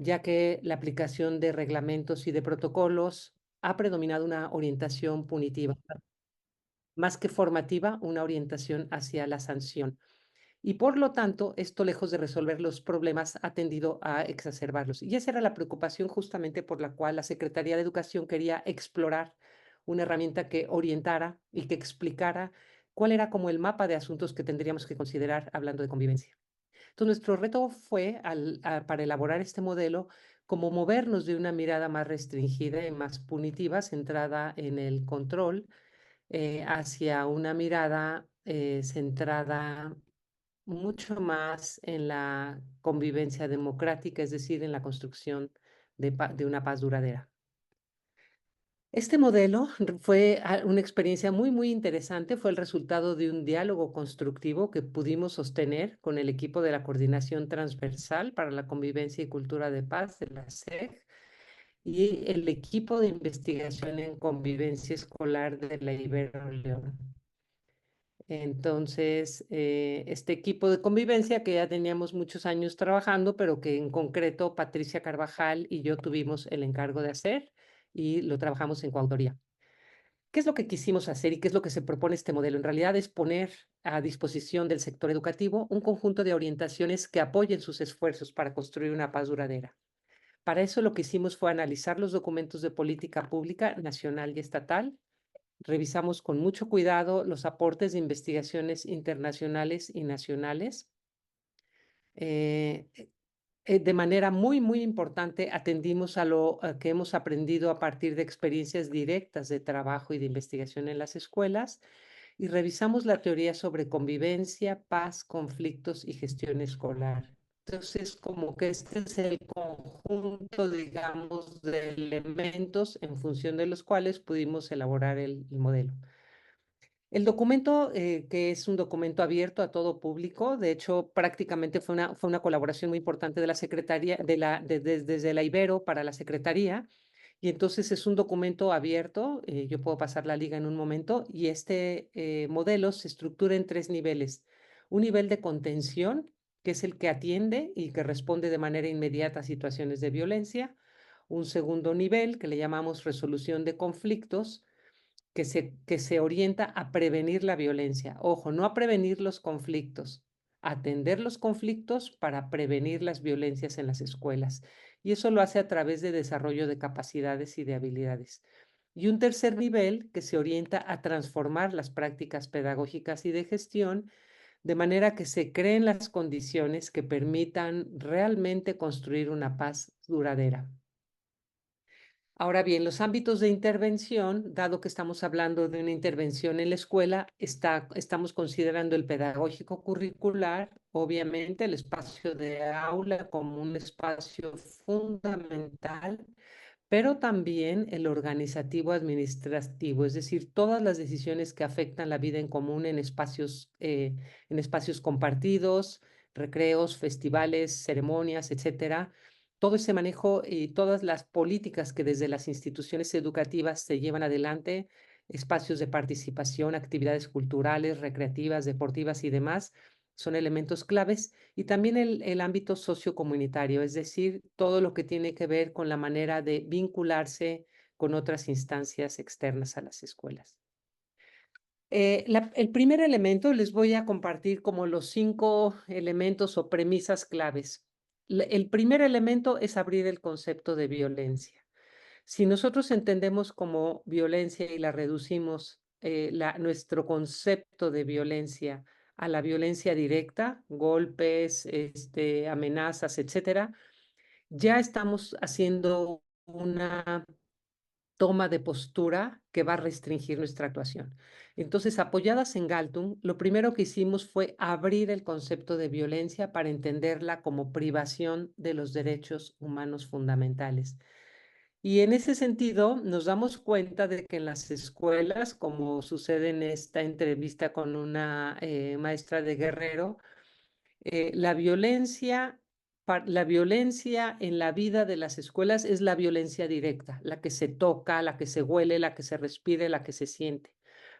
ya que la aplicación de reglamentos y de protocolos ha predominado una orientación punitiva, más que formativa, una orientación hacia la sanción. Y por lo tanto, esto, lejos de resolver los problemas, ha tendido a exacerbarlos. Y esa era la preocupación justamente por la cual la Secretaría de Educación quería explorar una herramienta que orientara y que explicara cuál era como el mapa de asuntos que tendríamos que considerar hablando de convivencia. Entonces, nuestro reto fue, para elaborar este modelo, como movernos de una mirada más restringida y más punitiva, centrada en el control, hacia una mirada centrada mucho más en la convivencia democrática, es decir, en la construcción de una paz duradera. Este modelo fue una experiencia muy, muy interesante. Fue el resultado de un diálogo constructivo que pudimos sostener con el equipo de la Coordinación Transversal para la Convivencia y Cultura de Paz de la SEG y el equipo de investigación en convivencia escolar de la Ibero León. Entonces, este equipo de convivencia que ya teníamos muchos años trabajando, pero que en concreto Patricia Carvajal y yo tuvimos el encargo de hacer y lo trabajamos en coautoría. ¿Qué es lo que quisimos hacer y qué es lo que se propone este modelo? En realidad es poner a disposición del sector educativo un conjunto de orientaciones que apoyen sus esfuerzos para construir una paz duradera. Para eso lo que hicimos fue analizar los documentos de política pública nacional y estatal. Revisamos con mucho cuidado los aportes de investigaciones internacionales y nacionales. Eh, de manera muy, muy importante, atendimos a lo que hemos aprendido a partir de experiencias directas de trabajo y de investigación en las escuelas y revisamos la teoría sobre convivencia, paz, conflictos y gestión escolar. Entonces, como que este es el conjunto, digamos, de elementos en función de los cuales pudimos elaborar el modelo. El documento, que es un documento abierto a todo público, de hecho, prácticamente fue una colaboración muy importante de la Secretaría, desde la Ibero para la Secretaría, y entonces es un documento abierto, yo puedo pasar la liga en un momento, y este modelo se estructura en tres niveles. Un nivel de contención, que es el que atiende y que responde de manera inmediata a situaciones de violencia. Un segundo nivel, que le llamamos resolución de conflictos, que se orienta a prevenir la violencia. Ojo, no a prevenir los conflictos, atender los conflictos para prevenir las violencias en las escuelas. Y eso lo hace a través de desarrollo de capacidades y de habilidades. Y un tercer nivel que se orienta a transformar las prácticas pedagógicas y de gestión de manera que se creen las condiciones que permitan realmente construir una paz duradera. Ahora bien, los ámbitos de intervención, dado que estamos hablando de una intervención en la escuela, estamos considerando el pedagógico curricular, obviamente el espacio de aula como un espacio fundamental, pero también el organizativo administrativo, es decir, todas las decisiones que afectan la vida en común en espacios compartidos, recreos, festivales, ceremonias, etcétera. Todo ese manejo y todas las políticas que desde las instituciones educativas se llevan adelante, espacios de participación, actividades culturales, recreativas, deportivas y demás, son elementos claves. Y también el ámbito sociocomunitario, es decir, todo lo que tiene que ver con la manera de vincularse con otras instancias externas a las escuelas. El primer elemento les voy a compartir como los 5 elementos o premisas claves. El primer elemento es abrir el concepto de violencia. Si nosotros entendemos como violencia y la reducimos, nuestro concepto de violencia a la violencia directa, golpes, amenazas, etcétera, ya estamos haciendo una toma de postura que va a restringir nuestra actuación. Entonces, apoyadas en Galtung, lo primero que hicimos fue abrir el concepto de violencia para entenderla como privación de los derechos humanos fundamentales. Y en ese sentido, nos damos cuenta de que en las escuelas, como sucede en esta entrevista con una maestra de Guerrero, la violencia en la vida de las escuelas es la violencia directa, la que se toca, la que se huele, la que se respire, la que se siente.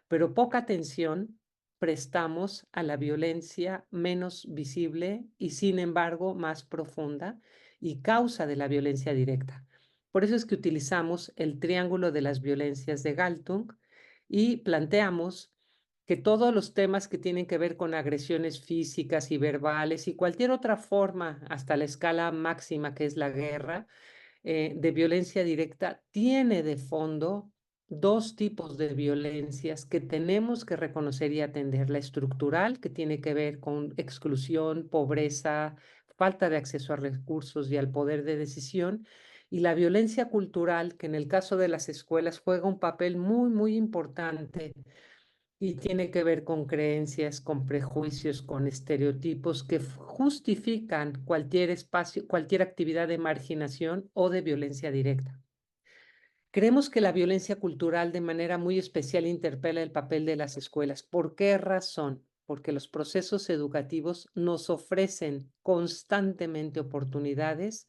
Pero poca atención prestamos a la violencia menos visible y sin embargo más profunda y causa de la violencia directa. Por eso es que utilizamos el triángulo de las violencias de Galtung y planteamos que todos los temas que tienen que ver con agresiones físicas y verbales y cualquier otra forma, hasta la escala máxima que es la guerra, de violencia directa, tiene de fondo dos tipos de violencias que tenemos que reconocer y atender. La estructural, que tiene que ver con exclusión, pobreza, falta de acceso a recursos y al poder de decisión, y la violencia cultural, que en el caso de las escuelas juega un papel muy, muy importante y tiene que ver con creencias, con prejuicios, con estereotipos que justifican cualquier espacio, cualquier actividad de marginación o de violencia directa. Creemos que la violencia cultural de manera muy especial interpela el papel de las escuelas. ¿Por qué razón? Porque los procesos educativos nos ofrecen constantemente oportunidades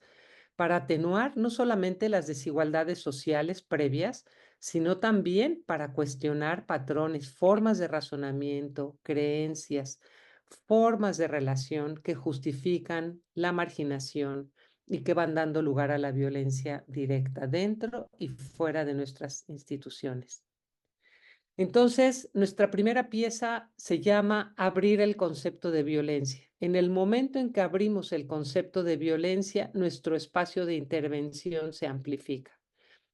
para atenuar no solamente las desigualdades sociales previas, sino también para cuestionar patrones, formas de razonamiento, creencias, formas de relación que justifican la marginación y que van dando lugar a la violencia directa dentro y fuera de nuestras instituciones. Entonces, nuestra primera pieza se llama Abrir el concepto de violencia. En el momento en que abrimos el concepto de violencia, nuestro espacio de intervención se amplifica.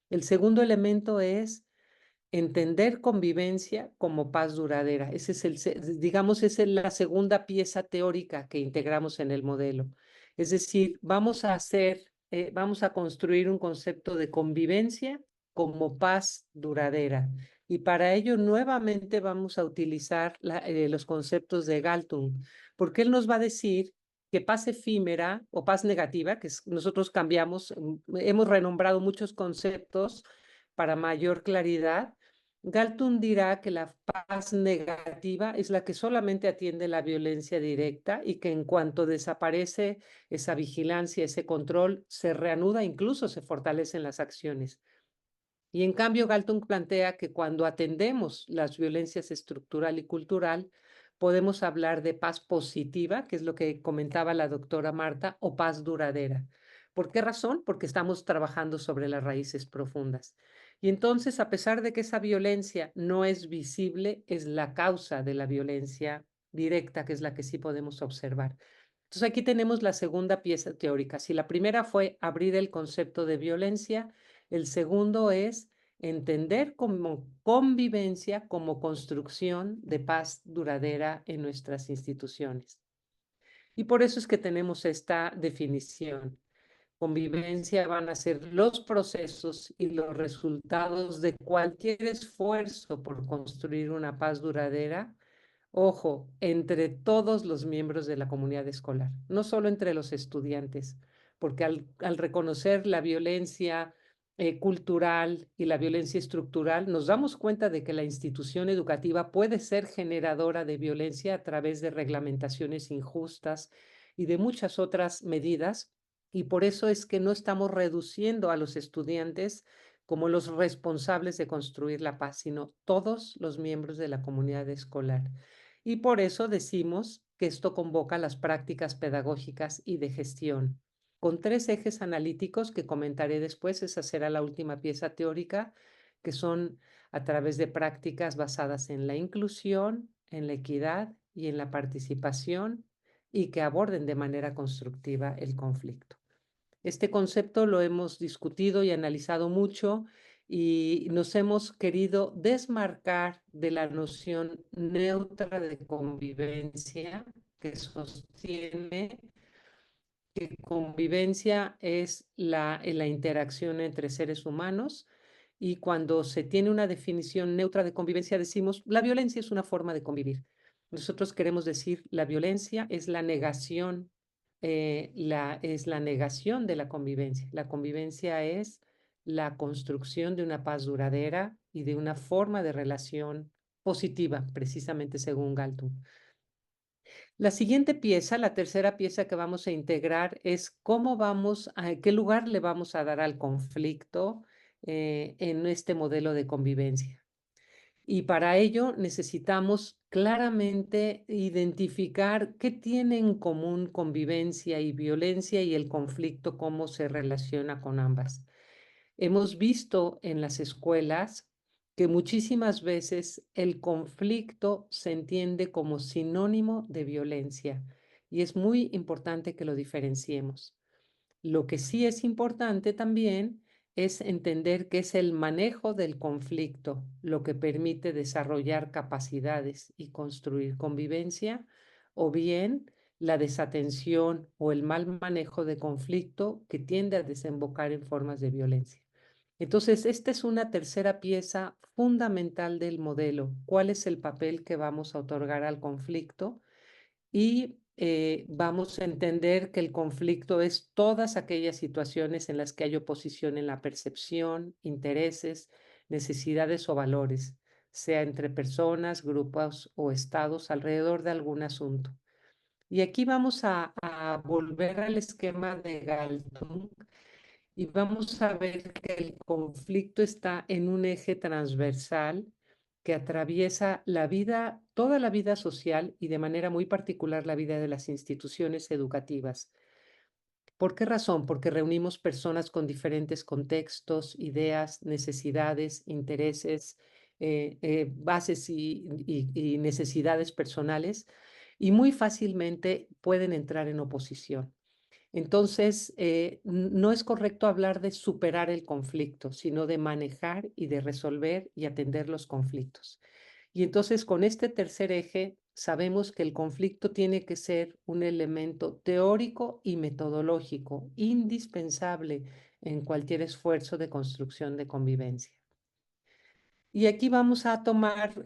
El segundo elemento es entender convivencia como paz duradera. Ese es digamos, esa es la segunda pieza teórica que integramos en el modelo. Es decir, vamos a construir un concepto de convivencia como paz duradera. Y para ello nuevamente vamos a utilizar los conceptos de Galtung, porque él nos va a decir que paz efímera o paz negativa, nosotros cambiamos, hemos renombrado muchos conceptos para mayor claridad. Galtung dirá que la paz negativa es la que solamente atiende la violencia directa y que en cuanto desaparece esa vigilancia, ese control, se reanuda, incluso se fortalecen las acciones. Y en cambio, Galtung plantea que cuando atendemos las violencias estructural y cultural, podemos hablar de paz positiva, que es lo que comentaba la doctora Marta, o paz duradera. ¿Por qué razón? Porque estamos trabajando sobre las raíces profundas. Y entonces, a pesar de que esa violencia no es visible, es la causa de la violencia directa, que es la que sí podemos observar. Entonces, aquí tenemos la segunda pieza teórica. Si la primera fue abrir el concepto de violencia, el segundo es entender como convivencia, como construcción de paz duradera en nuestras instituciones. Y por eso es que tenemos esta definición. Convivencia van a ser los procesos y los resultados de cualquier esfuerzo por construir una paz duradera. Ojo, entre todos los miembros de la comunidad escolar, no solo entre los estudiantes, porque al reconocer la violencia cultural y la violencia estructural, nos damos cuenta de que la institución educativa puede ser generadora de violencia a través de reglamentaciones injustas y de muchas otras medidas, y por eso es que no estamos reduciendo a los estudiantes como los responsables de construir la paz, sino todos los miembros de la comunidad escolar. Y por eso decimos que esto convoca las prácticas pedagógicas y de gestión, con tres ejes analíticos que comentaré después. Esa será la última pieza teórica, que son a través de prácticas basadas en la inclusión, en la equidad y en la participación, y que aborden de manera constructiva el conflicto. Este concepto lo hemos discutido y analizado mucho y nos hemos querido desmarcar de la noción neutra de convivencia que sostiene que convivencia es la interacción entre seres humanos, y cuando se tiene una definición neutra de convivencia decimos la violencia es una forma de convivir. Nosotros queremos decir la violencia es la negación, es la negación de la convivencia. La convivencia es la construcción de una paz duradera y de una forma de relación positiva, precisamente según Galtung. La siguiente pieza, la tercera pieza que vamos a integrar es qué lugar le vamos a dar al conflicto en este modelo de convivencia. Y para ello necesitamos claramente identificar qué tiene en común convivencia y violencia y el conflicto, cómo se relaciona con ambas. Hemos visto en las escuelas que muchísimas veces el conflicto se entiende como sinónimo de violencia y es muy importante que lo diferenciemos. Lo que sí es importante también es entender que es el manejo del conflicto lo que permite desarrollar capacidades y construir convivencia, o bien la desatención o el mal manejo de conflicto que tiende a desembocar en formas de violencia. Entonces, esta es una tercera pieza fundamental del modelo. ¿Cuál es el papel que vamos a otorgar al conflicto? Y vamos a entender que el conflicto es todas aquellas situaciones en las que hay oposición en la percepción, intereses, necesidades o valores, sea entre personas, grupos o estados alrededor de algún asunto. Y aquí vamos a volver al esquema de Galtung y vamos a ver que el conflicto está en un eje transversal que atraviesa la vida, toda la vida social y de manera muy particular la vida de las instituciones educativas. ¿Por qué razón? Porque reunimos personas con diferentes contextos, ideas, necesidades, intereses, bases y necesidades personales y muy fácilmente pueden entrar en oposición. Entonces, no es correcto hablar de superar el conflicto, sino de manejar y de resolver y atender los conflictos. Y entonces, con este tercer eje, sabemos que el conflicto tiene que ser un elemento teórico y metodológico indispensable en cualquier esfuerzo de construcción de convivencia. Y aquí vamos a tomar,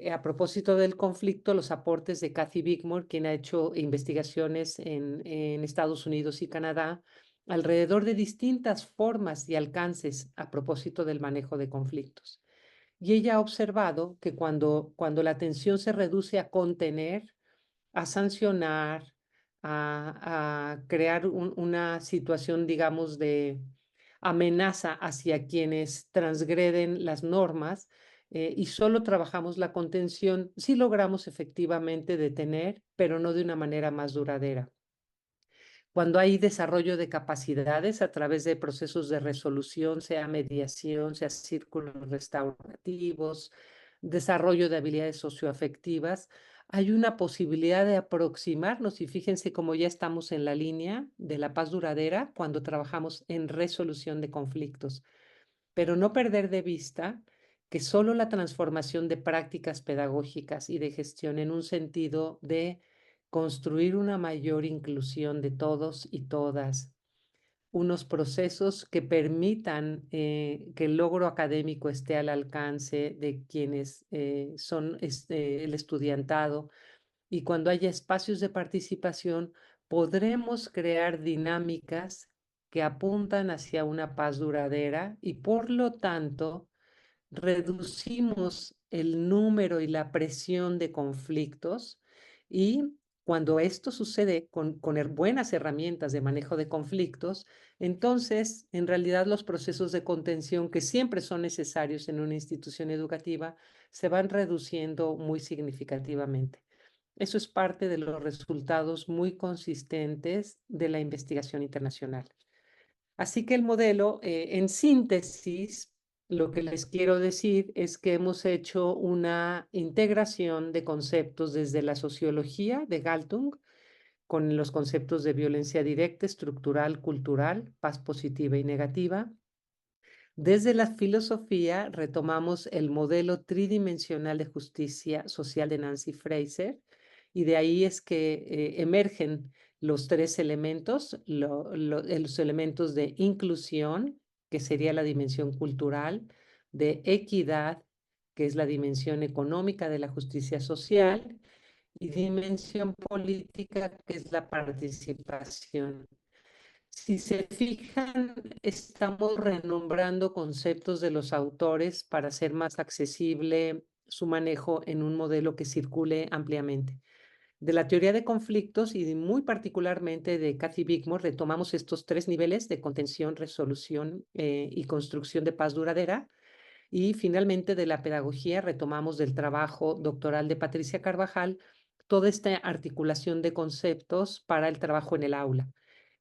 a propósito del conflicto, los aportes de Kathy Bickmore, quien ha hecho investigaciones en Estados Unidos y Canadá alrededor de distintas formas y alcances a propósito del manejo de conflictos. Y ella ha observado que cuando la tensión se reduce a contener, a sancionar, a crear una situación, digamos, de amenaza hacia quienes transgreden las normas, y solo trabajamos la contención, sí logramos efectivamente detener, pero no de una manera más duradera. Cuando hay desarrollo de capacidades a través de procesos de resolución, sea mediación, sea círculos restaurativos, desarrollo de habilidades socioafectivas, hay una posibilidad de aproximarnos y fíjense cómo ya estamos en la línea de la paz duradera cuando trabajamos en resolución de conflictos, pero no perder de vista que solo la transformación de prácticas pedagógicas y de gestión en un sentido de construir una mayor inclusión de todos y todas, unos procesos que permitan que el logro académico esté al alcance de quienes son el estudiantado, y cuando haya espacios de participación, podremos crear dinámicas que apuntan hacia una paz duradera y por lo tanto reducimos el número y la presión de conflictos, y cuando esto sucede con buenas herramientas de manejo de conflictos, entonces en realidad los procesos de contención que siempre son necesarios en una institución educativa se van reduciendo muy significativamente. Eso es parte de los resultados muy consistentes de la investigación internacional. Así que el modelo, en síntesis, lo que les quiero decir es que hemos hecho una integración de conceptos desde la sociología de Galtung, con los conceptos de violencia directa, estructural, cultural, paz positiva y negativa. Desde la filosofía retomamos el modelo tridimensional de justicia social de Nancy Fraser, y de ahí es que emergen los tres elementos, los elementos de inclusión, que sería la dimensión cultural, de equidad, que es la dimensión económica de la justicia social, y dimensión política, que es la participación. Si se fijan, estamos renombrando conceptos de los autores para hacer más accesible su manejo en un modelo que circule ampliamente. De la teoría de conflictos y muy particularmente de Kathy Bickmore, retomamos estos tres niveles de contención, resolución y construcción de paz duradera. Y finalmente de la pedagogía retomamos del trabajo doctoral de Patricia Carvajal toda esta articulación de conceptos para el trabajo en el aula.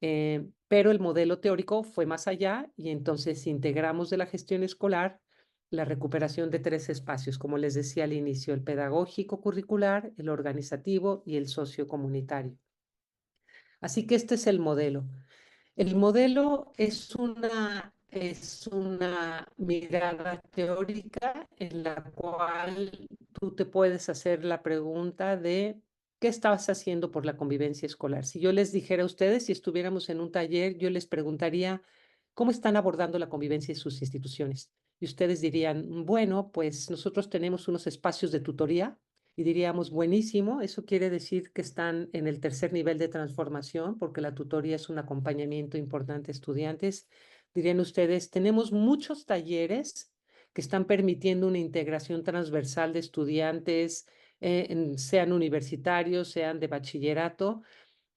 Pero el modelo teórico fue más allá y entonces integramos de la gestión escolar la recuperación de 3 espacios, como les decía al inicio, el pedagógico curricular, el organizativo y el sociocomunitario. Así que este es el modelo. El modelo es una mirada teórica en la cual tú te puedes hacer la pregunta de ¿qué estabas haciendo por la convivencia escolar? Si yo les dijera a ustedes, si estuviéramos en un taller, yo les preguntaría ¿cómo están abordando la convivencia en sus instituciones? Y ustedes dirían, bueno, pues nosotros tenemos unos espacios de tutoría y diríamos, buenísimo, eso quiere decir que están en el tercer nivel de transformación, porque la tutoría es un acompañamiento importante a estudiantes. Dirían ustedes, tenemos muchos talleres que están permitiendo una integración transversal de estudiantes, sean universitarios, sean de bachillerato,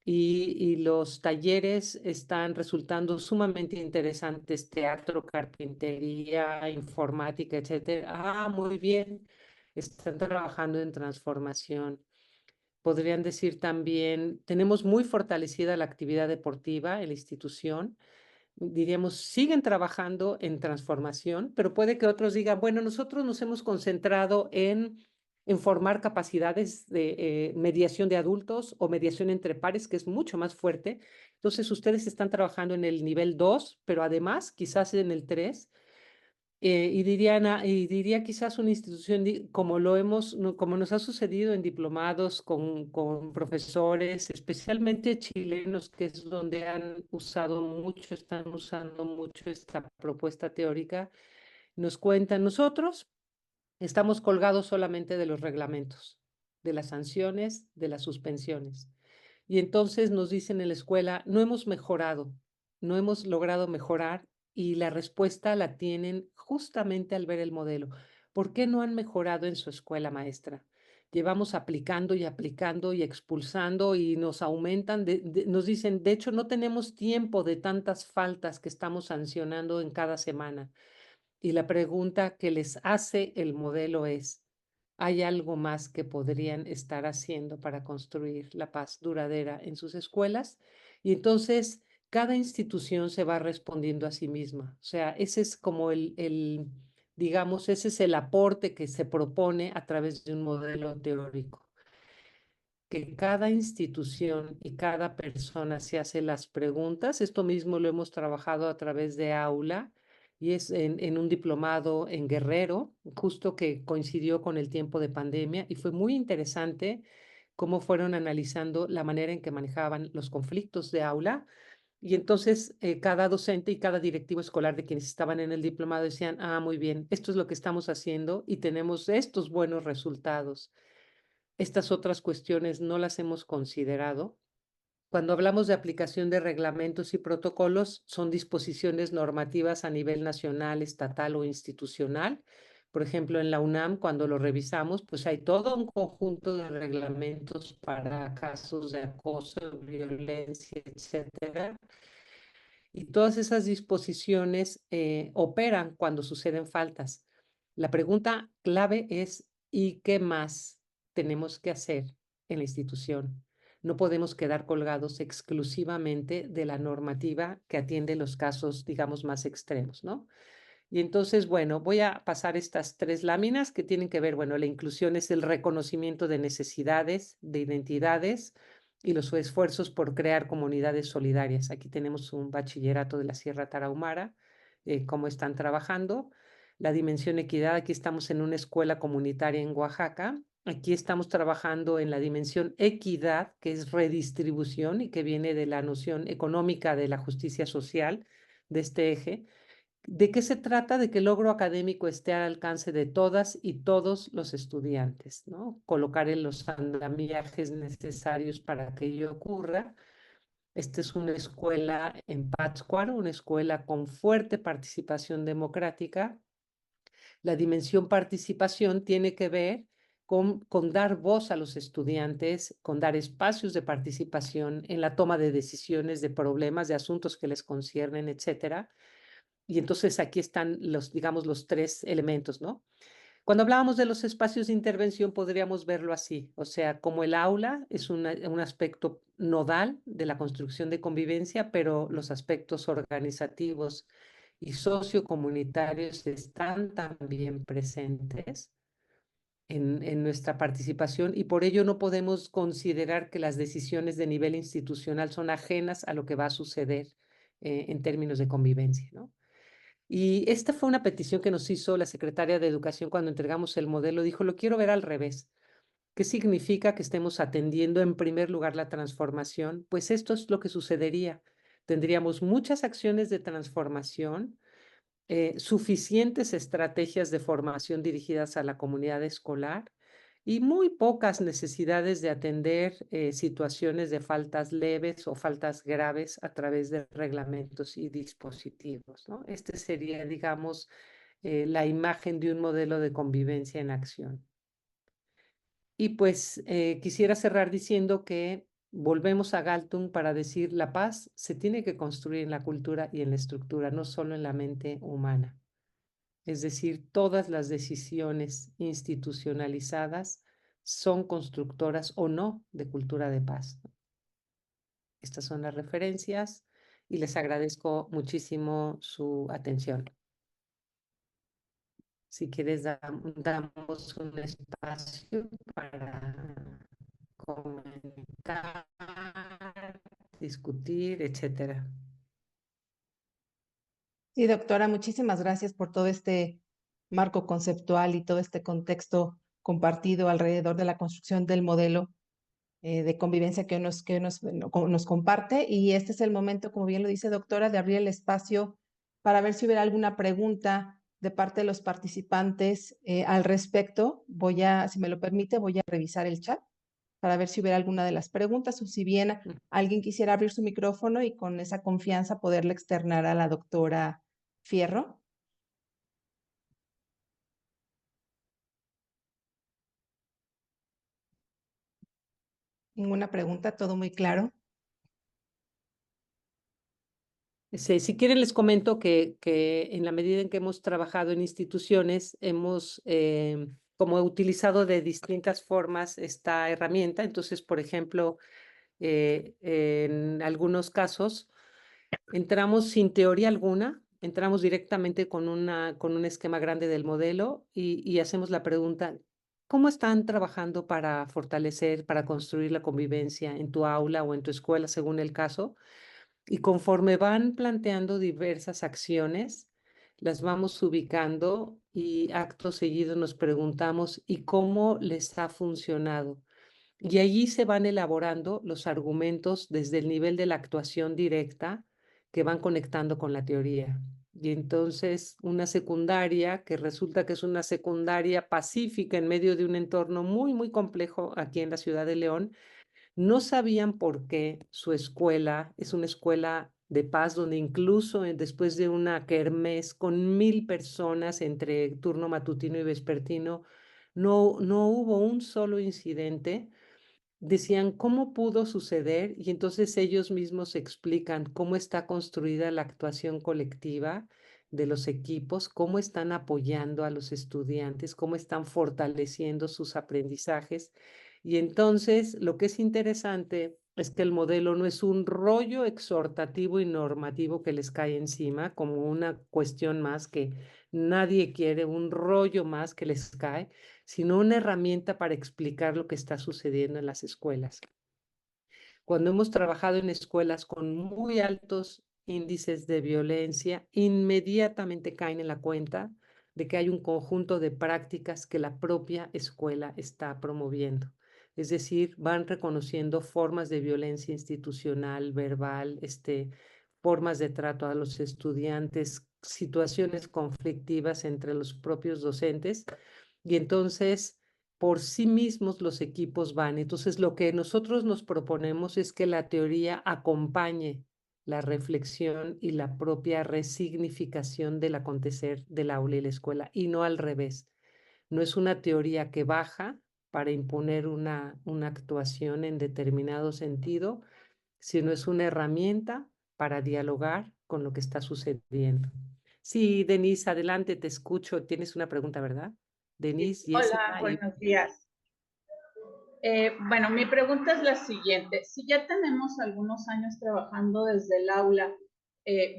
y los talleres están resultando sumamente interesantes, teatro, carpintería, informática, etcétera. Ah, muy bien, están trabajando en transformación. Podrían decir también, tenemos muy fortalecida la actividad deportiva en la institución. Diríamos, siguen trabajando en transformación, pero puede que otros digan, bueno, nosotros nos hemos concentrado en formar capacidades de mediación de adultos o mediación entre pares, que es mucho más fuerte. Entonces, ustedes están trabajando en el nivel 2, pero además quizás en el 3. Y diría quizás una institución como como nos ha sucedido en diplomados con profesores, especialmente chilenos, que es donde están usando mucho esta propuesta teórica, nos cuentan nosotros. Estamos colgados solamente de los reglamentos, de las sanciones, de las suspensiones. Y entonces nos dicen en la escuela, no hemos mejorado, no hemos logrado mejorar y la respuesta la tienen justamente al ver el modelo. ¿Por qué no han mejorado en su escuela, maestra? Llevamos aplicando y aplicando y expulsando y nos aumentan, nos dicen, de hecho, no tenemos tiempo de tantas faltas que estamos sancionando en cada semana. Y la pregunta que les hace el modelo es, ¿hay algo más que podrían estar haciendo para construir la paz duradera en sus escuelas? Y entonces cada institución se va respondiendo a sí misma. O sea, ese es como digamos, ese es el aporte que se propone a través de un modelo teórico, que cada institución y cada persona se hace las preguntas. Esto mismo lo hemos trabajado a través de aula y es en un diplomado en Guerrero, justo que coincidió con el tiempo de pandemia y fue muy interesante cómo fueron analizando la manera en que manejaban los conflictos de aula. Y entonces cada docente y cada directivo escolar de quienes estaban en el diplomado decían, ah, muy bien, esto es lo que estamos haciendo y tenemos estos buenos resultados. Estas otras cuestiones no las hemos considerado. Cuando hablamos de aplicación de reglamentos y protocolos, son disposiciones normativas a nivel nacional, estatal o institucional. Por ejemplo, en la UNAM, cuando lo revisamos, pues hay todo un conjunto de reglamentos para casos de acoso, violencia, etcétera. Y todas esas disposiciones operan cuando suceden faltas. La pregunta clave es, ¿y qué más tenemos que hacer en la institución? No podemos quedar colgados exclusivamente de la normativa que atiende los casos, digamos, más extremos, ¿no? Y entonces, bueno, voy a pasar estas 3 láminas que tienen que ver, bueno, la inclusión es el reconocimiento de necesidades, de identidades y los esfuerzos por crear comunidades solidarias. Aquí tenemos un bachillerato de la Sierra Tarahumara, cómo están trabajando. La dimensión equidad, aquí estamos en una escuela comunitaria en Oaxaca. Aquí estamos trabajando en la dimensión equidad, que es redistribución y que viene de la noción económica de la justicia social de este eje. ¿De qué se trata? De que el logro académico esté al alcance de todas y todos los estudiantes, ¿no? Colocar en los andamiajes necesarios para que ello ocurra. Esta es una escuela en Pátzcuaro, una escuela con fuerte participación democrática. La dimensión participación tiene que ver con dar voz a los estudiantes, con dar espacios de participación en la toma de decisiones, de problemas, de asuntos que les conciernen, etcétera. Y entonces aquí están los, digamos, los tres elementos, ¿no? Cuando hablábamos de los espacios de intervención, podríamos verlo así, o sea, como el aula es un aspecto nodal de la construcción de convivencia, pero los aspectos organizativos y sociocomunitarios están también presentes en nuestra participación y por ello no podemos considerar que las decisiones de nivel institucional son ajenas a lo que va a suceder en términos de convivencia, ¿no? Y esta fue una petición que nos hizo la secretaria de Educación cuando entregamos el modelo. Dijo, lo quiero ver al revés. ¿Qué significa que estemos atendiendo en primer lugar la transformación? Pues esto es lo que sucedería. Tendríamos muchas acciones de transformación, suficientes estrategias de formación dirigidas a la comunidad escolar y muy pocas necesidades de atender situaciones de faltas leves o faltas graves a través de reglamentos y dispositivos, ¿no? Este sería, digamos, la imagen de un modelo de convivencia en acción. Y pues quisiera cerrar diciendo que volvemos a Galtung para decir la paz se tiene que construir en la cultura y en la estructura, no solo en la mente humana. Es decir, todas las decisiones institucionalizadas son constructoras o no de cultura de paz. Estas son las referencias y les agradezco muchísimo su atención. Si quieres, damos un espacio para comentar, discutir, etcétera. Sí, doctora, muchísimas gracias por todo este marco conceptual y todo este contexto compartido alrededor de la construcción del modelo de convivencia nos comparte. Y este es el momento, como bien lo dice doctora, de abrir el espacio para ver si hubiera alguna pregunta de parte de los participantes al respecto. Si me lo permite, voy a revisar el chat para ver si hubiera alguna de las preguntas o si bien alguien quisiera abrir su micrófono y con esa confianza poderle externar a la doctora Fierro. Ninguna pregunta, todo muy claro. Si quieren, les comento que en la medida en que hemos trabajado en instituciones, hemos como utilizado de distintas formas esta herramienta. Entonces, por ejemplo, en algunos casos, entramos sin teoría alguna, entramos directamente con un esquema grande del modelo y hacemos la pregunta, ¿cómo están trabajando para fortalecer, para construir la convivencia en tu aula o en tu escuela, según el caso? Y conforme van planteando diversas acciones, las vamos ubicando y acto seguido nos preguntamos, ¿y cómo les ha funcionado? Y allí se van elaborando los argumentos desde el nivel de la actuación directa que van conectando con la teoría. Y entonces una secundaria, que resulta que es una secundaria pacífica en medio de un entorno muy, muy complejo aquí en la ciudad de León, no sabían por qué su escuela es una escuela de paz donde incluso después de una kermés con 1000 personas entre turno matutino y vespertino, no hubo un solo incidente. Decían cómo pudo suceder y entonces ellos mismos explican cómo está construida la actuación colectiva de los equipos, cómo están apoyando a los estudiantes, cómo están fortaleciendo sus aprendizajes. Y entonces lo que es interesante es que el modelo no es un rollo exhortativo y normativo que les cae encima como una cuestión más que nadie quiere, un rollo más que les cae, sino una herramienta para explicar lo que está sucediendo en las escuelas. Cuando hemos trabajado en escuelas con muy altos índices de violencia, inmediatamente caen en la cuenta de que hay un conjunto de prácticas que la propia escuela está promoviendo. Es decir, van reconociendo formas de violencia institucional, verbal, formas de trato a los estudiantes, situaciones conflictivas entre los propios docentes y entonces por sí mismos los equipos van. Entonces lo que nosotros nos proponemos es que la teoría acompañe la reflexión y la propia resignificación del acontecer del aula y la escuela y no al revés. No es una teoría que baja para imponer una actuación en determinado sentido, sino es una herramienta para dialogar con lo que está sucediendo. Sí, Denise, adelante, te escucho. Tienes una pregunta, ¿verdad? Denise, Hola, Jessica y... buenos días. Bueno, mi pregunta es la siguiente. Si ya tenemos algunos años trabajando desde el aula,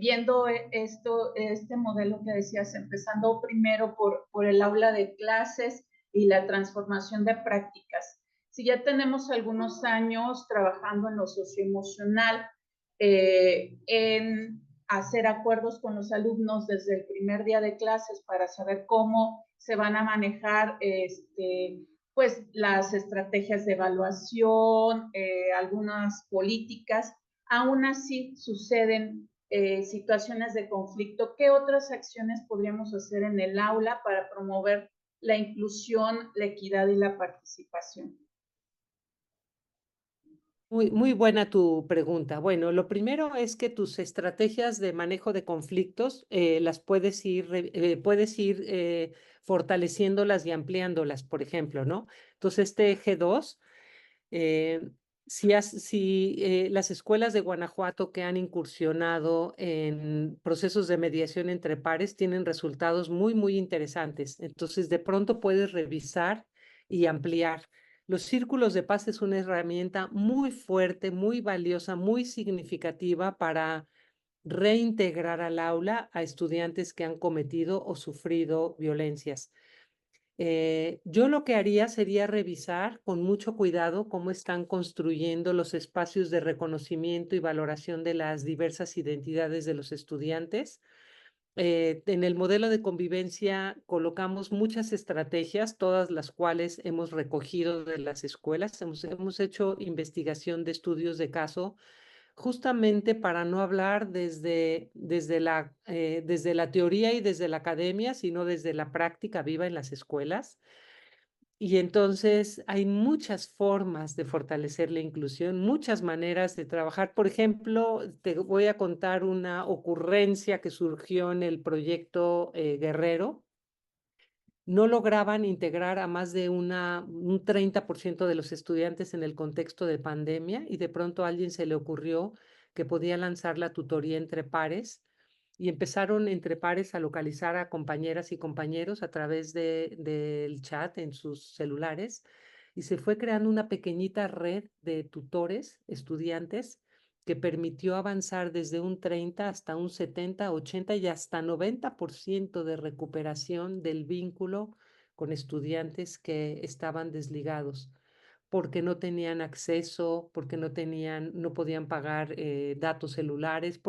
viendo este modelo que decías, empezando primero por el aula de clases y la transformación de prácticas, si ya tenemos algunos años trabajando en lo socioemocional, en hacer acuerdos con los alumnos desde el primer día de clases para saber cómo se van a manejar pues las estrategias de evaluación, algunas políticas, aún así suceden situaciones de conflicto. ¿Qué otras acciones podríamos hacer en el aula para promover la inclusión, la equidad y la participación? Muy buena tu pregunta. Bueno, lo primero es que tus estrategias de manejo de conflictos las puedes ir fortaleciéndolas y ampliándolas, por ejemplo, ¿no? Entonces, este eje 2, eh, si las escuelas de Guanajuato que han incursionado en procesos de mediación entre pares tienen resultados muy interesantes. Entonces, de pronto puedes revisar y ampliar. Los círculos de paz es una herramienta muy fuerte, muy valiosa, muy significativa para reintegrar al aula a estudiantes que han cometido o sufrido violencias. Yo lo que haría sería revisar con mucho cuidado cómo están construyendo los espacios de reconocimiento y valoración de las diversas identidades de los estudiantes. En el modelo de convivencia colocamos muchas estrategias, todas las cuales hemos recogido de las escuelas. Hemos hecho investigación de estudios de caso justamente para no hablar desde la teoría y desde la academia, sino desde la práctica viva en las escuelas. Y entonces hay muchas formas de fortalecer la inclusión, muchas maneras de trabajar. Por ejemplo, te voy a contar una ocurrencia que surgió en el proyecto Guerrero. No lograban integrar a más de un 30% de los estudiantes en el contexto de pandemia y de pronto a alguien se le ocurrió que podía lanzar la tutoría entre pares y empezaron entre pares a localizar a compañeras y compañeros a través del chat en sus celulares y se fue creando una pequeñita red de tutores, estudiantes, que permitió avanzar desde un 30 hasta un 70, 80 y hasta 90% de recuperación del vínculo con estudiantes que estaban desligados porque no tenían acceso, porque no podían pagar datos celulares,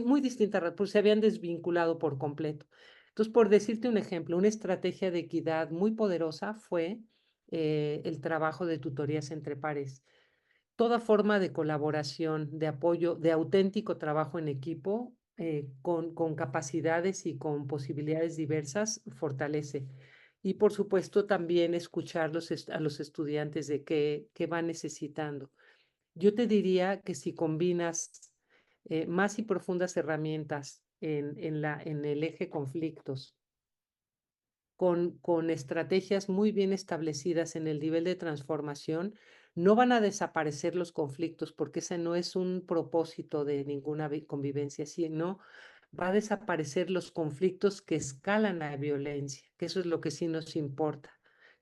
muy distintas razones, porque se habían desvinculado por completo. Entonces, por decirte un ejemplo, una estrategia de equidad muy poderosa fue el trabajo de tutorías entre pares. Toda forma de colaboración, de apoyo, de auténtico trabajo en equipo, con capacidades y con posibilidades diversas, fortalece. Y por supuesto también escuchar a los estudiantes de qué van necesitando. Yo te diría que si combinas más y profundas herramientas en el eje conflictos, con estrategias muy bien establecidas en el nivel de transformación, no van a desaparecer los conflictos porque ese no es un propósito de ninguna convivencia, sino va a desaparecer los conflictos que escalan la violencia, que eso es lo que sí nos importa,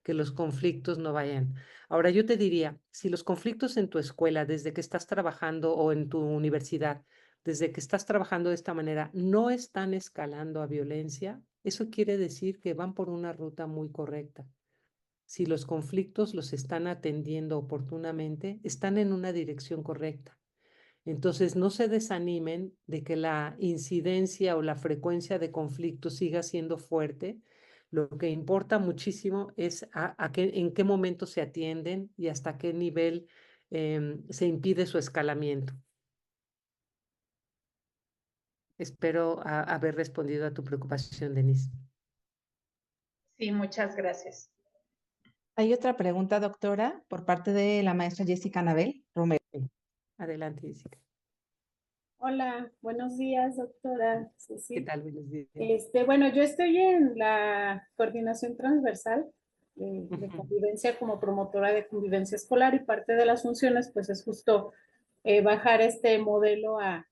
que los conflictos no vayan. Ahora yo te diría, si los conflictos en tu escuela, desde que estás trabajando o en tu universidad, desde que estás trabajando de esta manera, no están escalando a violencia, eso quiere decir que van por una ruta muy correcta. Si los conflictos los están atendiendo oportunamente, están en una dirección correcta. Entonces, no se desanimen de que la incidencia o la frecuencia de conflictos siga siendo fuerte. Lo que importa muchísimo es en qué momento se atienden y hasta qué nivel se impide su escalamiento. Espero haber respondido a tu preocupación, Denise. Sí, muchas gracias. Hay otra pregunta, doctora, por parte de la maestra Jessica Anabel Romero. Sí. Adelante, Jessica. Hola, buenos días, doctora ¿Qué Ceci. tal? Buenos días. Bueno, yo estoy en la coordinación transversal de convivencia como promotora de convivencia escolar y parte de las funciones pues es justo bajar este modelo a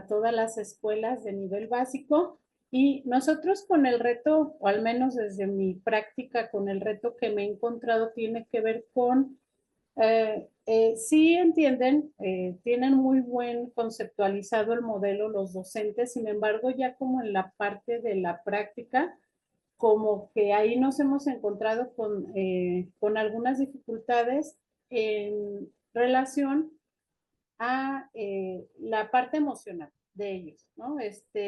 todas las escuelas de nivel básico Y nosotros con el reto, o al menos desde mi práctica, con el reto que me he encontrado, tiene que ver con, sí entienden, tienen muy buen conceptualizado el modelo los docentes, sin embargo, ya como en la parte de la práctica, como que ahí nos hemos encontrado con algunas dificultades en relación a la parte emocional de ellos, ¿no?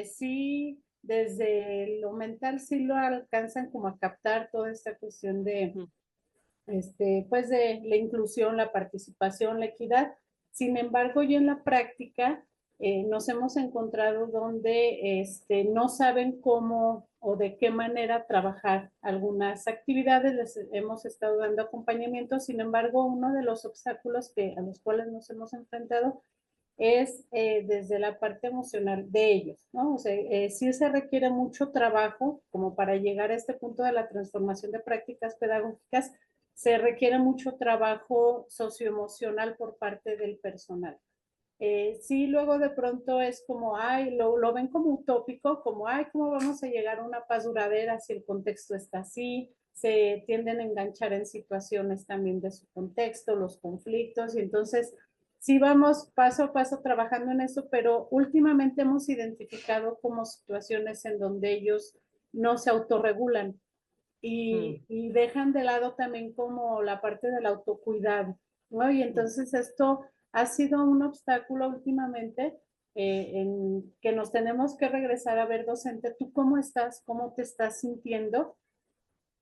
Sí, desde lo mental sí lo alcanzan como a captar toda esta cuestión de, pues de la inclusión, la participación, la equidad. Sin embargo, ya en la práctica nos hemos encontrado donde no saben cómo o de qué manera trabajar algunas actividades, les hemos estado dando acompañamiento, sin embargo, uno de los obstáculos a los cuales nos hemos enfrentado es desde la parte emocional de ellos, ¿no? O sea, sí se requiere mucho trabajo como para llegar a este punto de la transformación de prácticas pedagógicas, se requiere mucho trabajo socioemocional por parte del personal. Sí, luego de pronto es como, ay, lo ven como utópico, como, ay, ¿cómo vamos a llegar a una paz duradera si el contexto está así? Se tienden a enganchar en situaciones también de su contexto, los conflictos, y entonces sí vamos paso a paso trabajando en eso, pero últimamente hemos identificado como situaciones en donde ellos no se autorregulan y dejan de lado también como la parte del autocuidado, ¿no? Y entonces esto ha sido un obstáculo últimamente en que nos tenemos que regresar a ver, docente, ¿tú cómo estás? ¿Cómo te estás sintiendo?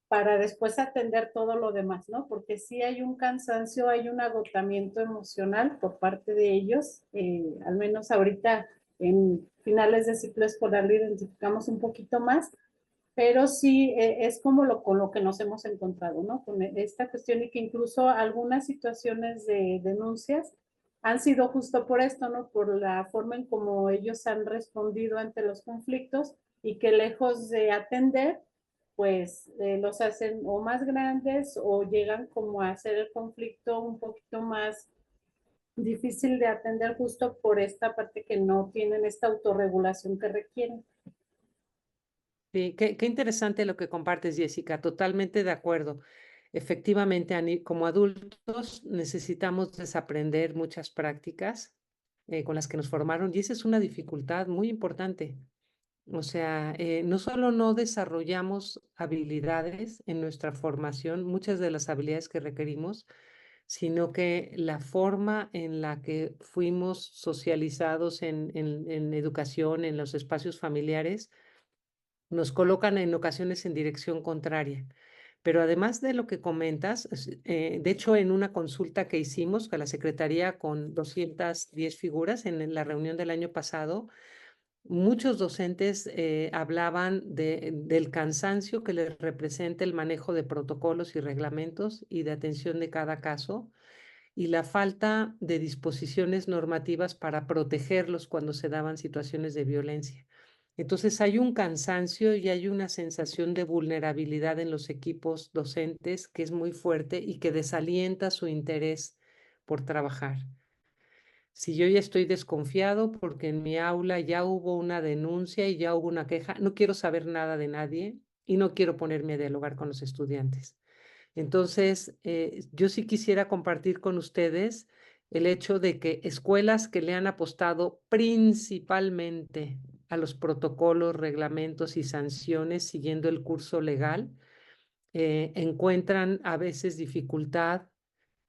Para después atender todo lo demás, ¿no? Porque sí hay un cansancio, hay un agotamiento emocional por parte de ellos, al menos ahorita en finales de ciclo escolar lo identificamos un poquito más, pero sí es como con lo que nos hemos encontrado, ¿no? Con esta cuestión y que incluso algunas situaciones de denuncias han sido justo por esto, ¿no? Por la forma en cómo ellos han respondido ante los conflictos y que lejos de atender, pues los hacen o más grandes o llegan como a hacer el conflicto un poquito más difícil de atender justo por esta parte que no tienen esta autorregulación que requieren. Sí, qué interesante lo que compartes, Jessica, totalmente de acuerdo. Efectivamente, como adultos necesitamos desaprender muchas prácticas con las que nos formaron y esa es una dificultad muy importante. O sea, no solo no desarrollamos habilidades en nuestra formación, muchas de las habilidades que requerimos, sino que la forma en la que fuimos socializados en educación, en los espacios familiares, nos colocan en ocasiones en dirección contraria. Pero además de lo que comentas, de hecho, en una consulta que hicimos con la Secretaría con 210 figuras en la reunión del año pasado, muchos docentes hablaban del cansancio que les representa el manejo de protocolos y reglamentos y de atención de cada caso y la falta de disposiciones normativas para protegerlos cuando se daban situaciones de violencia. Entonces hay un cansancio y hay una sensación de vulnerabilidad en los equipos docentes que es muy fuerte y que desalienta su interés por trabajar. Si yo ya estoy desconfiado porque en mi aula ya hubo una denuncia y ya hubo una queja, no quiero saber nada de nadie y no quiero ponerme a dialogar con los estudiantes. Entonces, yo sí quisiera compartir con ustedes el hecho de que escuelas que le han apostado principalmente a los protocolos, reglamentos y sanciones siguiendo el curso legal, encuentran a veces dificultad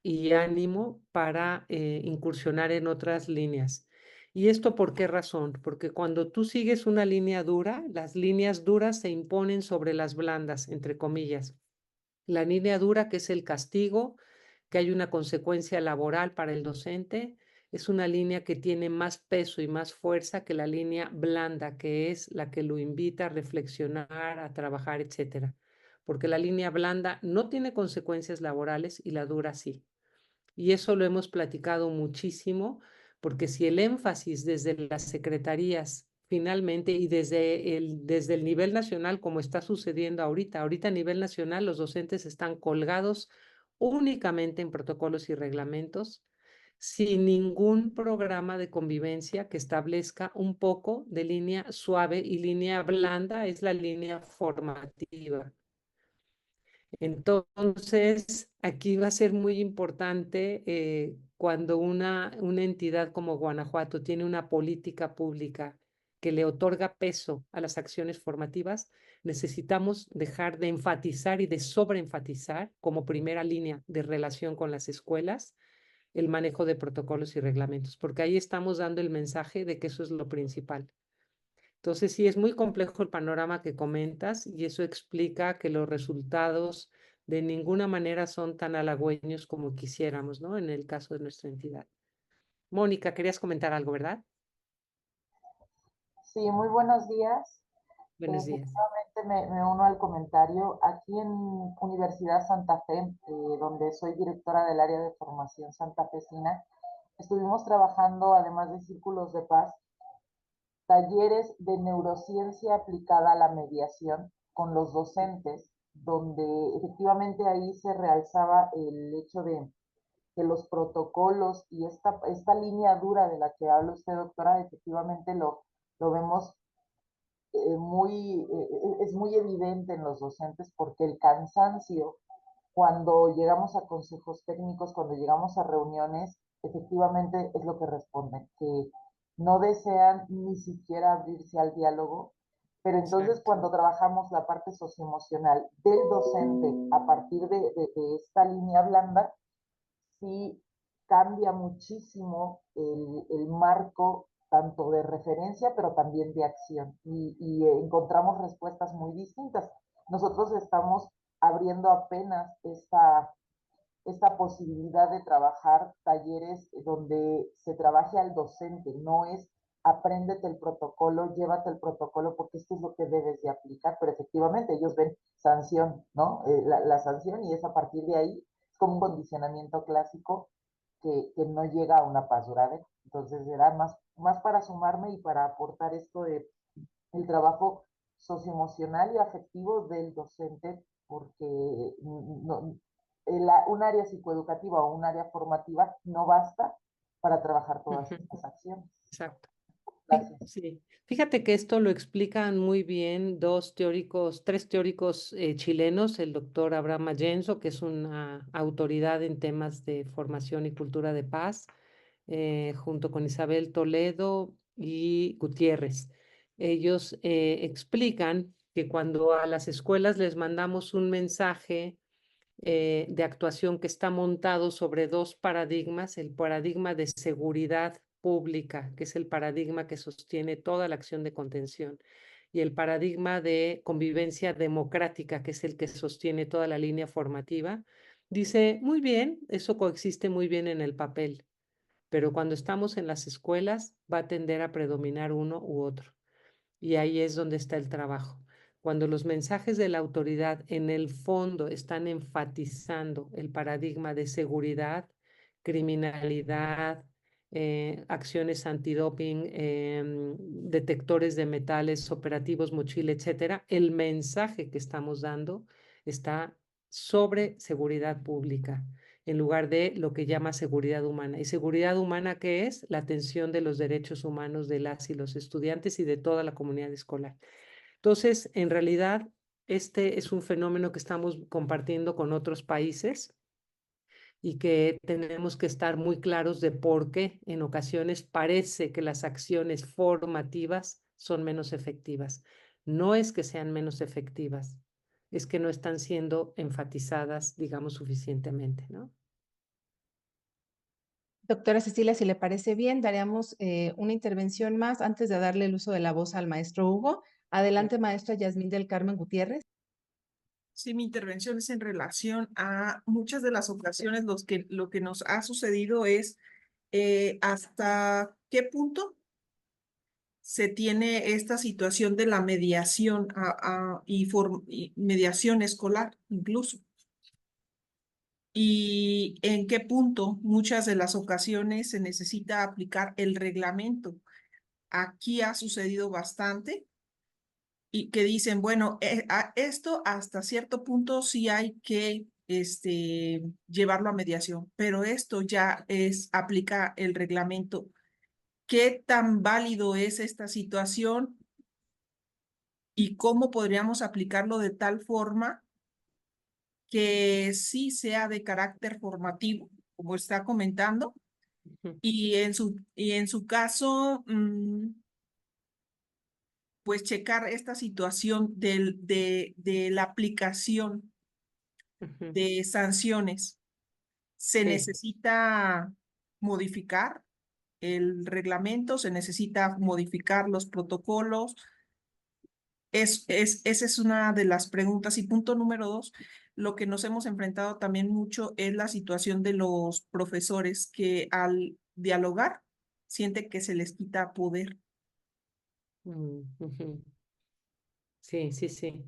y ánimo para incursionar en otras líneas. ¿Y esto por qué razón? Porque cuando tú sigues una línea dura, las líneas duras se imponen sobre las blandas, entre comillas. La línea dura, que es el castigo, que hay una consecuencia laboral para el docente, es una línea que tiene más peso y más fuerza que la línea blanda, que es la que lo invita a reflexionar, a trabajar, etcétera. Porque la línea blanda no tiene consecuencias laborales y la dura sí. Y eso lo hemos platicado muchísimo, porque si el énfasis desde las secretarías finalmente y desde el nivel nacional, como está sucediendo ahorita a nivel nacional los docentes están colgados únicamente en protocolos y reglamentos, sin ningún programa de convivencia que establezca un poco de línea suave, y línea blanda es la línea formativa. Entonces, aquí va a ser muy importante cuando una entidad como Guanajuato tiene una política pública que le otorga peso a las acciones formativas, necesitamos dejar de enfatizar y de sobreenfatizar como primera línea de relación con las escuelas el manejo de protocolos y reglamentos, porque ahí estamos dando el mensaje de que eso es lo principal. Entonces, sí, es muy complejo el panorama que comentas y eso explica que los resultados de ninguna manera son tan halagüeños como quisiéramos, ¿no? En el caso de nuestra entidad. Mónica, querías comentar algo, ¿verdad? Sí, muy buenos días. Buenos días. Efectivamente, me uno al comentario. Aquí en Universidad Santa Fe, donde soy directora del área de formación santafesina, estuvimos trabajando, además de círculos de paz, talleres de neurociencia aplicada a la mediación con los docentes, donde efectivamente ahí se realzaba el hecho de que los protocolos y esta línea dura de la que habla usted, doctora, efectivamente lo vemos es muy evidente en los docentes porque el cansancio, cuando llegamos a consejos técnicos, cuando llegamos a reuniones, efectivamente es lo que responden, que no desean ni siquiera abrirse al diálogo, pero entonces Exacto. cuando trabajamos la parte socioemocional del docente a partir de esta línea blanda, sí cambia muchísimo el marco tanto de referencia, pero también de acción. Y encontramos respuestas muy distintas. Nosotros estamos abriendo apenas esta posibilidad de trabajar talleres donde se trabaje al docente, no es apréndete el protocolo, llévate el protocolo porque esto es lo que debes de aplicar, pero efectivamente ellos ven sanción, ¿no? La sanción y es a partir de ahí, es como un condicionamiento clásico que no llega a una paz duradera. Entonces era más para sumarme y para aportar esto de el trabajo socioemocional y afectivo del docente, porque no, un área psicoeducativa o un área formativa no basta para trabajar todas estas acciones. Exacto. Gracias. Sí, fíjate que esto lo explican muy bien tres teóricos chilenos, el doctor Abraham Allenso, que es una autoridad en temas de formación y cultura de paz, junto con Isabel Toledo y Gutiérrez. Ellos explican que cuando a las escuelas les mandamos un mensaje de actuación que está montado sobre dos paradigmas, el paradigma de seguridad pública, que es el paradigma que sostiene toda la acción de contención, y el paradigma de convivencia democrática, que es el que sostiene toda la línea formativa. Dice, muy bien, eso coexiste muy bien en el papel, pero cuando estamos en las escuelas va a tender a predominar uno u otro. Y ahí es donde está el trabajo. Cuando los mensajes de la autoridad en el fondo están enfatizando el paradigma de seguridad, criminalidad, acciones antidoping, detectores de metales, operativos mochila, etcétera, el mensaje que estamos dando está sobre seguridad pública en lugar de lo que llama seguridad humana. ¿Y seguridad humana qué es? La atención de los derechos humanos de las y los estudiantes y de toda la comunidad escolar. Entonces, en realidad, este es un fenómeno que estamos compartiendo con otros países y que tenemos que estar muy claros de por qué en ocasiones parece que las acciones formativas son menos efectivas. No es que sean menos efectivas, es que no están siendo enfatizadas, digamos, suficientemente, ¿no? Doctora Cecilia, si le parece bien, daríamos una intervención más antes de darle el uso de la voz al maestro Hugo. Adelante, maestra Yasmín del Carmen Gutiérrez. Sí, mi intervención es en relación a muchas de las ocasiones lo que nos ha sucedido es hasta qué punto se tiene esta situación de la mediación y mediación escolar incluso. Y en qué punto muchas de las ocasiones se necesita aplicar el reglamento. Aquí ha sucedido bastante y que dicen, bueno, esto hasta cierto punto sí hay que llevarlo a mediación, pero esto ya aplica el reglamento. ¿Qué tan válido es esta situación y cómo podríamos aplicarlo de tal forma que sí sea de carácter formativo, como está comentando? Ujú, Y en su caso, pues checar esta situación de la aplicación ujú. de sanciones. ¿Se Sí. necesita modificar el reglamento? ¿Se necesita modificar los protocolos? Esa es una de las preguntas. Y punto número 2, lo que nos hemos enfrentado también mucho es la situación de los profesores que al dialogar sienten que se les quita poder. Ujú. Sí, sí, sí.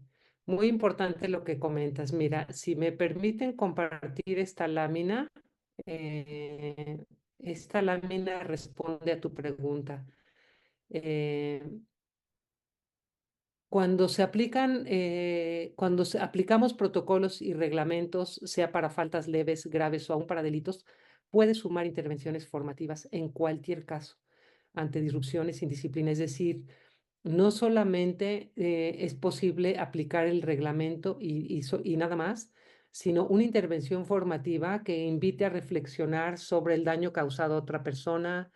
Muy importante lo que comentas. Mira, si me permiten compartir eh, esta lámina responde a tu pregunta. Eh, cuando aplicamos protocolos y reglamentos, sea para faltas leves, graves o aún para delitos, puede sumar intervenciones formativas en cualquier caso ante disrupciones, indisciplina. Es decir, no solamente es posible aplicar el reglamento y nada más, sino una intervención formativa que invite a reflexionar sobre el daño causado a otra persona,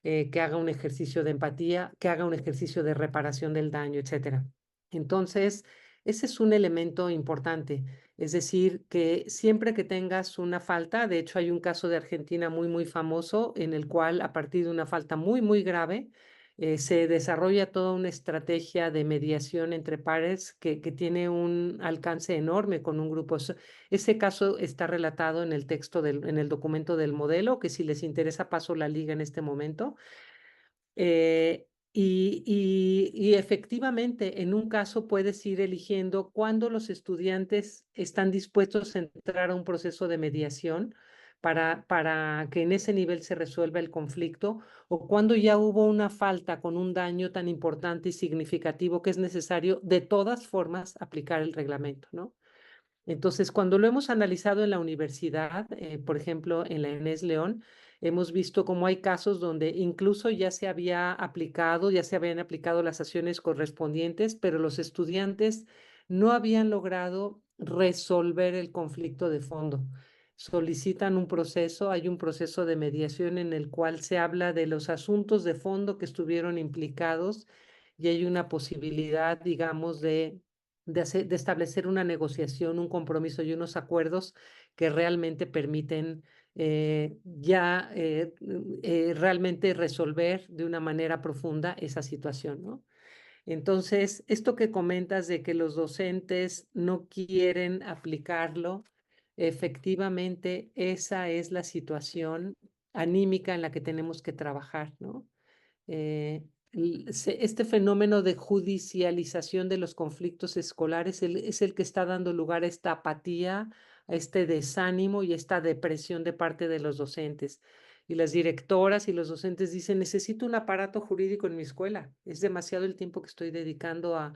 que haga un ejercicio de empatía, que haga un ejercicio de reparación del daño, etcétera. Entonces, ese es un elemento importante. Es decir, que siempre que tengas una falta, de hecho hay un caso de Argentina muy, muy famoso en el cual a partir de una falta muy, muy grave, se desarrolla toda una estrategia de mediación entre pares que tiene un alcance enorme con un grupo. Ese caso está relatado en el texto en el documento del modelo, que si les interesa paso la liga en este momento. Y efectivamente, en un caso puedes ir eligiendo cuándo los estudiantes están dispuestos a entrar a un proceso de mediación para que en ese nivel se resuelva el conflicto, o cuando ya hubo una falta con un daño tan importante y significativo que es necesario de todas formas aplicar el reglamento, ¿no? Entonces, cuando lo hemos analizado en la universidad, por ejemplo, en la Inés León, hemos visto cómo hay casos donde incluso ya se había aplicado, ya se habían aplicado las acciones correspondientes, pero los estudiantes no habían logrado resolver el conflicto de fondo. Solicitan un proceso, hay un proceso de mediación en el cual se habla de los asuntos de fondo que estuvieron implicados y hay una posibilidad, digamos, de establecer una negociación, un compromiso y unos acuerdos que realmente permiten realmente resolver de una manera profunda esa situación, ¿no? Entonces, esto que comentas de que los docentes no quieren aplicarlo, efectivamente, esa es la situación anímica en la que tenemos que trabajar, ¿no? eh, este fenómeno de judicialización de los conflictos escolares es el que está dando lugar a esta apatía, a este desánimo y esta depresión de parte de los docentes. Y las directoras y los docentes dicen, necesito un aparato jurídico en mi escuela. Es demasiado el tiempo que estoy dedicando a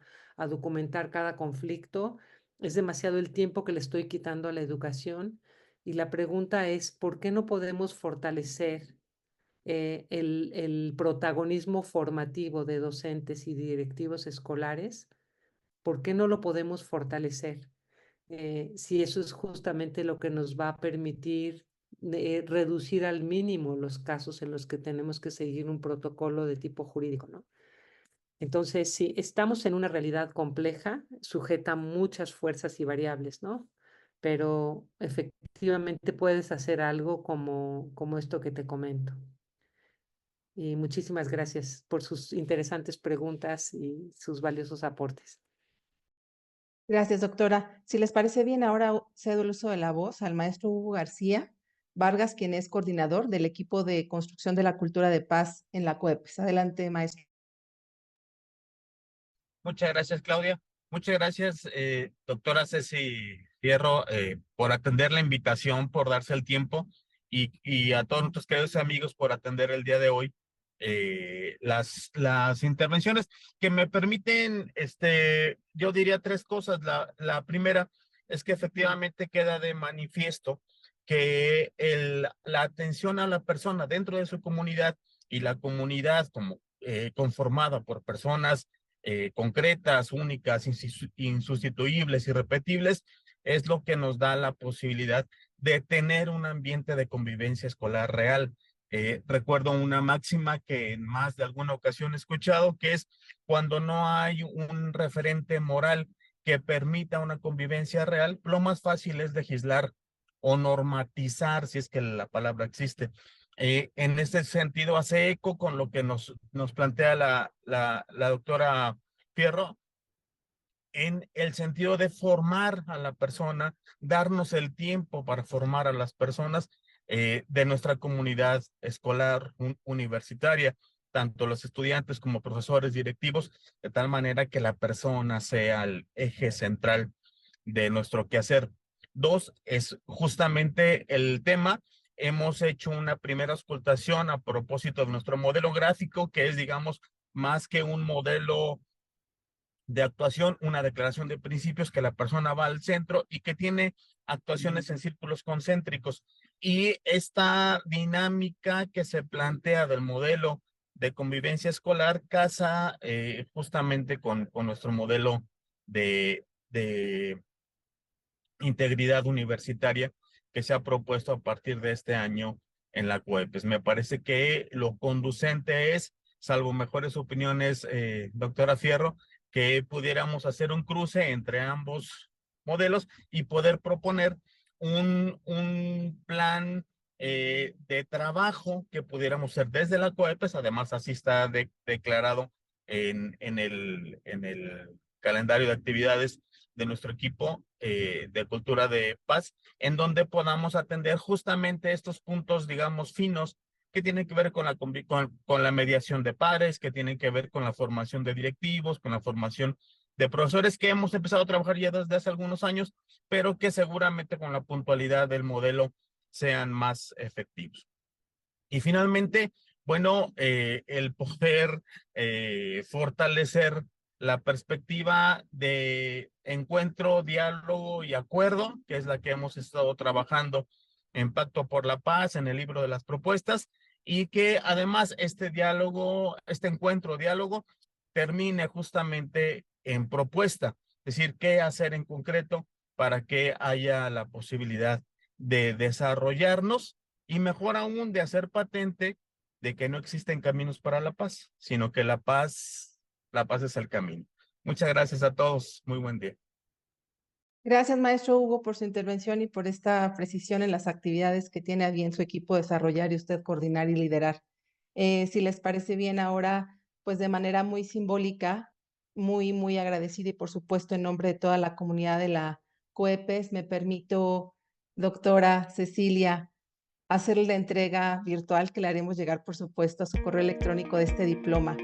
documentar cada conflicto. Es demasiado el tiempo que le estoy quitando a la educación. Y la pregunta es, ¿por qué no podemos fortalecer el protagonismo formativo de docentes y directivos escolares? ¿Por qué no lo podemos fortalecer? Si eso es justamente lo que nos va a permitir reducir al mínimo los casos en los que tenemos que seguir un protocolo de tipo jurídico, ¿no? Entonces, sí, estamos en una realidad compleja, sujeta a muchas fuerzas y variables, ¿no? Pero efectivamente puedes hacer algo como esto que te comento. Y muchísimas gracias por sus interesantes preguntas y sus valiosos aportes. Gracias, doctora. Si les parece bien, ahora cedo el uso de la voz al maestro Hugo García Vargas, quien es coordinador del equipo de construcción de la cultura de paz en la COEPES. Adelante, maestro. Muchas gracias, Claudia. Muchas gracias, doctora Ceci Fierro, por atender la invitación, por darse el tiempo y a todos nuestros queridos amigos por atender el día de hoy las intervenciones que me permiten, yo diría tres cosas. La primera es que efectivamente queda de manifiesto que la atención a la persona dentro de su comunidad y la comunidad como conformada por personas concretas, únicas, insustituibles, irrepetibles, es lo que nos da la posibilidad de tener un ambiente de convivencia escolar real. Recuerdo una máxima que en más de alguna ocasión he escuchado, que es cuando no hay un referente moral que permita una convivencia real, lo más fácil es legislar o normatizar, si es que la palabra existe. En este sentido, hace eco con lo que nos plantea la doctora Fierro, en el sentido de formar a la persona, darnos el tiempo para formar a las personas de nuestra comunidad escolar universitaria, tanto los estudiantes como profesores directivos, de tal manera que la persona sea el eje central de nuestro quehacer. Dos, es justamente el tema. Hemos hecho una primera auscultación a propósito de nuestro modelo gráfico, que es, digamos, más que un modelo de actuación, una declaración de principios, que la persona va al centro y que tiene actuaciones en círculos concéntricos. Y esta dinámica que se plantea del modelo de convivencia escolar casa justamente con nuestro modelo de integridad universitaria que se ha propuesto a partir de este año en la CUEPES. Me parece que lo conducente es, salvo mejores opiniones, doctora Fierro, que pudiéramos hacer un cruce entre ambos modelos y poder proponer un plan de trabajo que pudiéramos hacer desde la CUEPES. Además, así está declarado en el calendario de actividades de nuestro equipo de cultura de paz, en donde podamos atender justamente estos puntos, digamos, finos, que tienen que ver con la mediación de pares, que tienen que ver con la formación de directivos, con la formación de profesores, que hemos empezado a trabajar ya desde hace algunos años, pero que seguramente con la puntualidad del modelo sean más efectivos. Y finalmente, bueno, el poder fortalecer la perspectiva de encuentro, diálogo y acuerdo, que es la que hemos estado trabajando en Pacto por la Paz, en el libro de las propuestas, y que además este diálogo, este encuentro, diálogo, termine justamente en propuesta, es decir, qué hacer en concreto para que haya la posibilidad de desarrollarnos y mejor aún de hacer patente de que no existen caminos para la paz, sino que la paz es el camino. Muchas gracias a todos. Muy buen día. Gracias, maestro Hugo, por su intervención y por esta precisión en las actividades que tiene a bien su equipo desarrollar y usted coordinar y liderar. Si les parece bien ahora, pues de manera muy simbólica, muy agradecida y por supuesto en nombre de toda la comunidad de la CUEPES, me permito, doctora Cecilia, hacerle la entrega virtual que le haremos llegar, por supuesto, a su correo electrónico de este diploma.